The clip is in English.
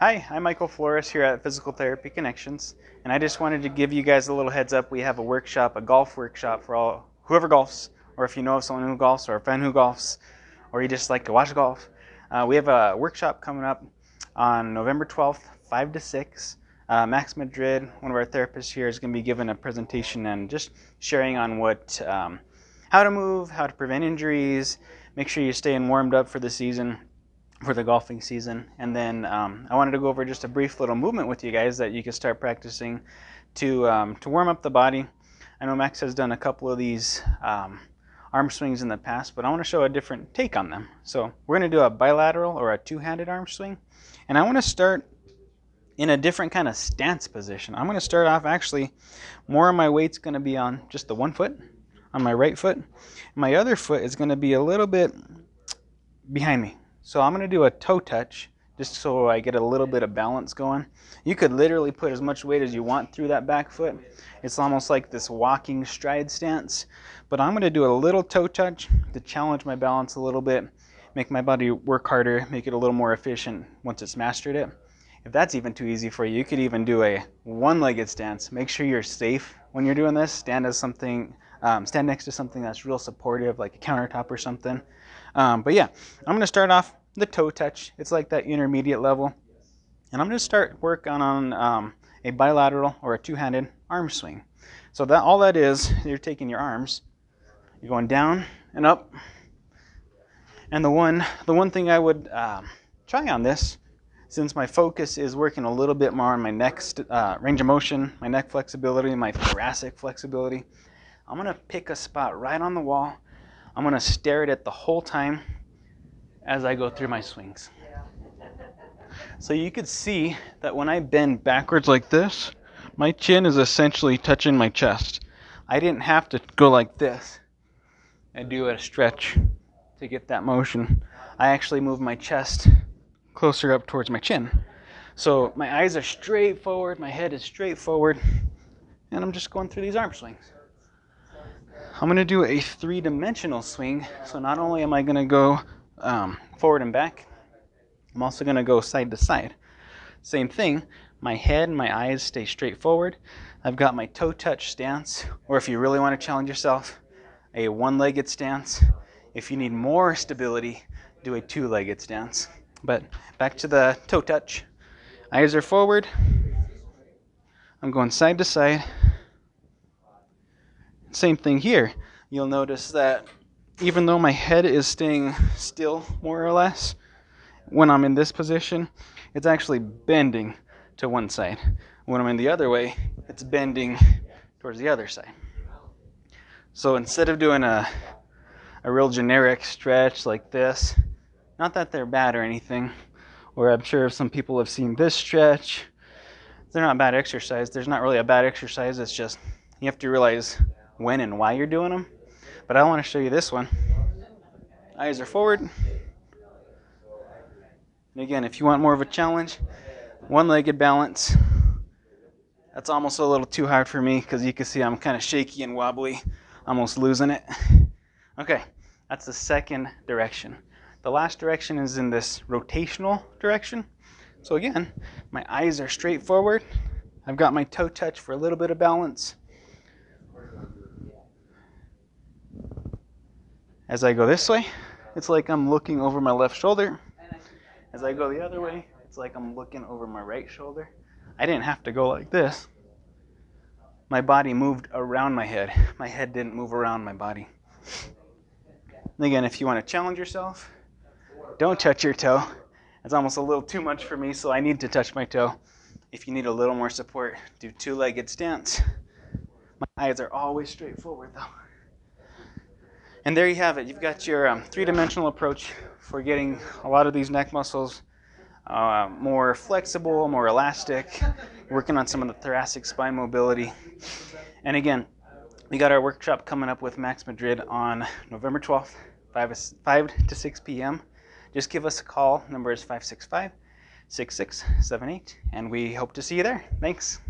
Hi, I'm Michael Flores here at Physical Therapy Connections, and I just wanted to give you guys a little heads up. We have a workshop, a golf workshop for all whoever golfs, or if you know of someone who golfs, or a friend who golfs, or you just like to watch golf. We have a workshop coming up on November 12th, 5 to 6. Max Madrid, one of our therapists here, is going to be giving a presentation and just sharing on how to move, how to prevent injuries, make sure you're staying warmed up for the season, for the golfing season. And then I wanted to go over just a brief little movement with you guys that you can start practicing to warm up the body. I know Max has done a couple of these arm swings in the past, but I want to show a different take on them. So we're going to do a bilateral or a two-handed arm swing, and I want to start in a different kind of stance position. I'm going to start off, actually, more of my weight's going to be on just the one foot, on my right foot. My other foot is going to be a little bit behind me. So I'm going to do a toe touch just so I get a little bit of balance going. You could literally put as much weight as you want through that back foot. It's almost like this walking stride stance. But I'm going to do a little toe touch to challenge my balance a little bit, make my body work harder, make it a little more efficient once it's mastered it. If that's even too easy for you, you could even do a one-legged stance. Make sure you're safe when you're doing this. Stand next to something that's real supportive, like a countertop or something. But yeah, I'm going to start off the toe touch. It's like that intermediate level. And I'm going to start work on a bilateral or a two-handed arm swing. So that all that is, you're taking your arms, you're going down and up. And the one thing I would try on this, since my focus is working a little bit more on my neck range of motion, my neck flexibility, my thoracic flexibility, I'm going to pick a spot right on the wall. I'm going to stare at it the whole time as I go through my swings. So you could see that when I bend backwards like this, my chin is essentially touching my chest. I didn't have to go like this and do a stretch to get that motion. I actually moved my chest closer up towards my chin. So my eyes are straight forward, my head is straight forward, and I'm just going through these arm swings. I'm going to do a three-dimensional swing, so not only am I going to go forward and back, I'm also going to go side to side. Same thing, my head and my eyes stay straight forward. I've got my toe touch stance, or if you really want to challenge yourself, a one-legged stance. If you need more stability, do a two-legged stance. But back to the toe touch. Eyes are forward. I'm going side to side. Same thing here. You'll notice that even though my head is staying still, more or less, when I'm in this position, it's actually bending to one side. When I'm in the other way, it's bending towards the other side. So instead of doing a real generic stretch like this, not that they're bad or anything, or I'm sure some people have seen this stretch, they're not bad exercise. There's not really a bad exercise. It's just you have to realize when and why you're doing them. But I want to show you this one. Eyes are forward. And again, if you want more of a challenge, one-legged balance. That's almost a little too hard for me because you can see I'm kind of shaky and wobbly, almost losing it. Okay, that's the second direction. The last direction is in this rotational direction. So again, my eyes are straight forward. I've got my toe touch for a little bit of balance. As I go this way, it's like I'm looking over my left shoulder. As I go the other way, it's like I'm looking over my right shoulder. I didn't have to go like this. My body moved around my head. My head didn't move around my body. And again, if you want to challenge yourself, don't touch your toe. It's almost a little too much for me, so I need to touch my toe. If you need a little more support, do two-legged stance. My eyes are always straight forward, though. And there you have it. You've got your three-dimensional approach for getting a lot of these neck muscles more flexible, more elastic, working on some of the thoracic spine mobility. And again, we got our workshop coming up with Max Madrid on November 12th, 5 to 6 p.m. Just give us a call. Number is 565-6678, and we hope to see you there. Thanks.